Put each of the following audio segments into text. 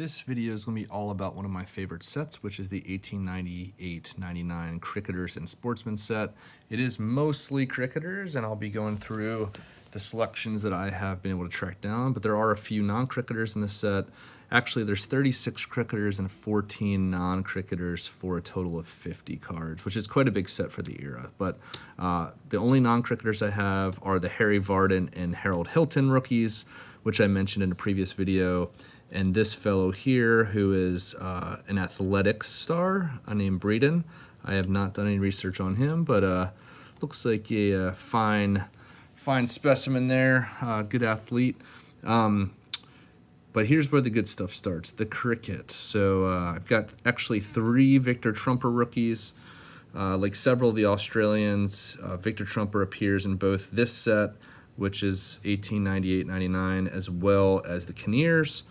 This video is going to be all about one of my favorite sets, which is the 1898-99 Cricketers and Sportsmen set. It is mostly Cricketers, and I'll be going through the selections that I have been able to track down, but there are a few non-Cricketers in this set. Actually, there's 36 Cricketers and 14 non-Cricketers for a total of 50 cards, which is quite a big set for the era. But the only non-Cricketers I have are the Harry Vardon and Harold Hilton rookies, which I mentioned in a previous video. And this fellow here, who is an athletics star named Vardon. I have not done any research on him, but looks like a fine specimen there, good athlete. But here's where the good stuff starts, the cricket. So I've got actually 3 Victor Trumper rookies. Like several of the Australians, Victor Trumper appears in both this set, which is 1898-99, as well as the Kinnears.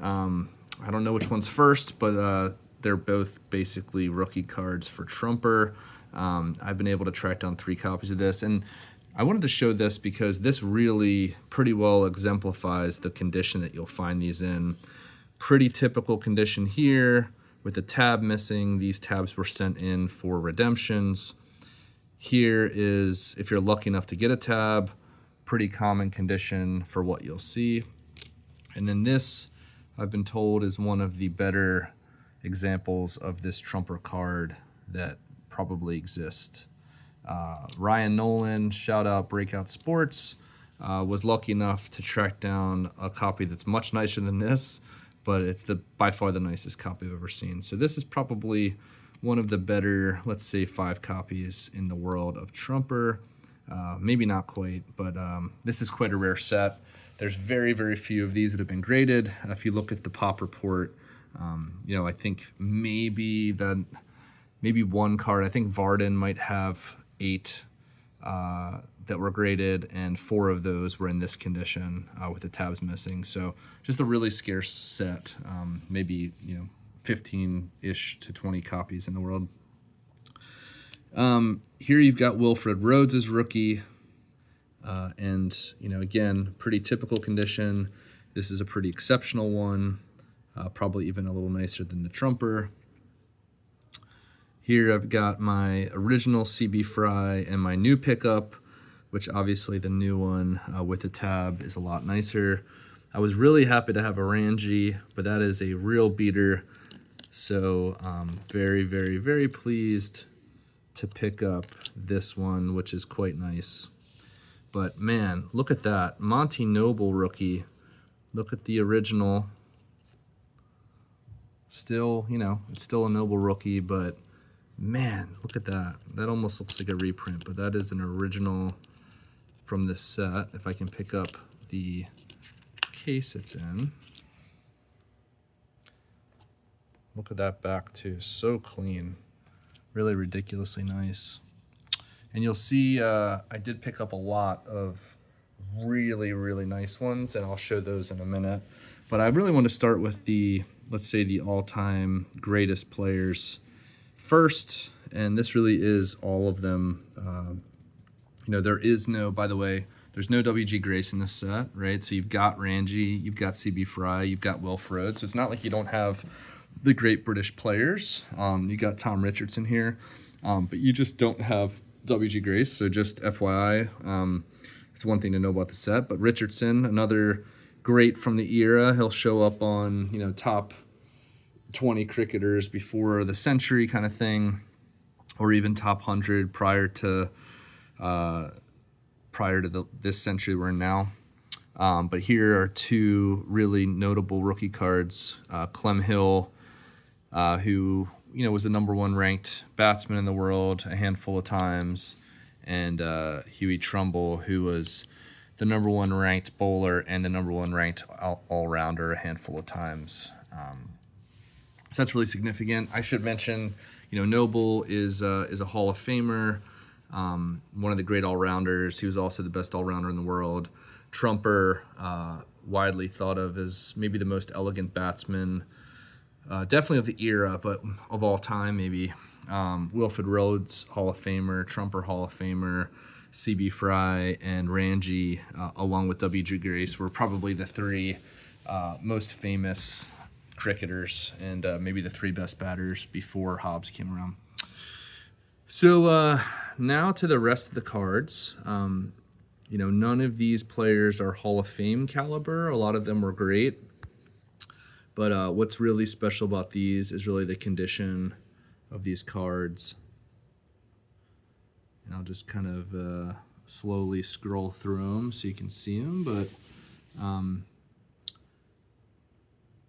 I don't know which one's first, but they're both basically rookie cards for Trumper. I've been able to track down 3 copies of this, and I wanted to show this because this really pretty well exemplifies the condition that you'll find these in. Pretty typical condition here with the tab missing. These tabs were sent in for redemptions. Here is, if you're lucky enough to get a tab, pretty common condition for what you'll see. And then this, I've been told, is one of the better examples of this Trumper card that probably exists. Ryan Nolan, shout out Breakout Sports, was lucky enough to track down a copy that's much nicer than this, but it's by far the nicest copy I've ever seen. So this is probably one of the better, let's say, 5 copies in the world of Trumper. Maybe not quite, but this is quite a rare set. There's very, very few of these that have been graded. If you look at the pop report, I think maybe one card, I think Vardon might have 8 that were graded, and 4 of those were in this condition with the tabs missing. So just a really scarce set, maybe 15-ish to 20 copies in the world. Here you've got Wilfred Rhodes as rookie. And again, pretty typical condition. This is a pretty exceptional one, probably even a little nicer than the Trumper. Here I've got my original CB Fry and my new pickup, which obviously the new one with the tab is a lot nicer. I was really happy to have a Ranji, but that is a real beater. So very, very, very pleased to pick up this one, which is quite nice. But man, look at that. Monty Noble rookie. Look at the original. Still, it's still a Noble rookie, but man, look at that. That almost looks like a reprint, but that is an original from this set. If I can pick up the case it's in. Look at that back too, so clean. Really ridiculously nice. And you'll see I did pick up a lot of really, really nice ones, and I'll show those in a minute. But I really want to start with let's say the all-time greatest players first, and this really is all of them. There is no, by the way, there's no W.G. Grace in this set, right? So you've got Ranji, you've got CB Fry, you've got Wilfred Rhodes. So it's not like you don't have the great British players. You got Tom Richardson here, but you just don't have W.G. Grace, so just FYI, it's one thing to know about the set. But Richardson, another great from the era, he'll show up on top 20 cricketers before the century kind of thing, or even top 100 prior to this century we're in now. But here are 2 really notable rookie cards. Clem Hill, who was the #1 ranked batsman in the world a handful of times, and Hugh Trumble, who was the #1 ranked bowler and the #1 ranked all-rounder a handful of times. So that's really significant. I should mention, Noble is a Hall of Famer, one of the great all-rounders. He was also the best all-rounder in the world. Trumper, widely thought of as maybe the most elegant batsman, definitely of the era, but of all time maybe. Wilfred Rhodes, Hall of Famer, Trumper, Hall of Famer, CB Fry and Ranji, along with W.G. Grace, were probably the 3 most famous cricketers and maybe the 3 best batters before Hobbs came around. So now to the rest of the cards. None of these players are Hall of Fame caliber. A lot of them were great. But what's really special about these is really the condition of these cards. And I'll just kind of slowly scroll through them so you can see them. But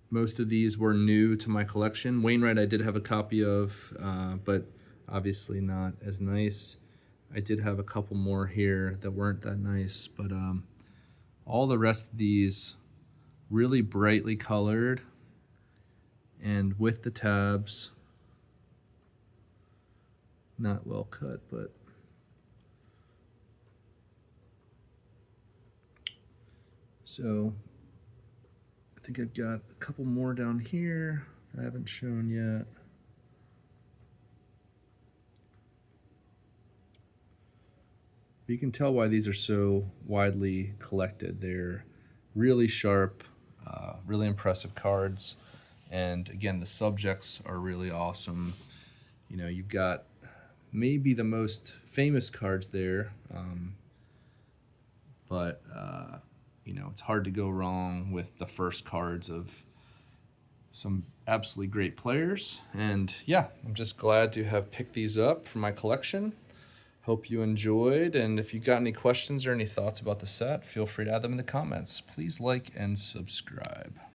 most of these were new to my collection. Wainwright I did have a copy of, but obviously not as nice. I did have a couple more here that weren't that nice, but all the rest of these really brightly colored and with the tabs. Not well cut, but so I think I've got a couple more down here I haven't shown yet. You can tell why these are so widely collected. They're really sharp, really impressive cards. And again, the subjects are really awesome. You've got maybe the most famous cards there, but it's hard to go wrong with the first cards of some absolutely great players. And yeah, I'm just glad to have picked these up for my collection. Hope you enjoyed, and if you got any questions or any thoughts about the set, feel free to add them in the comments. Please like and subscribe.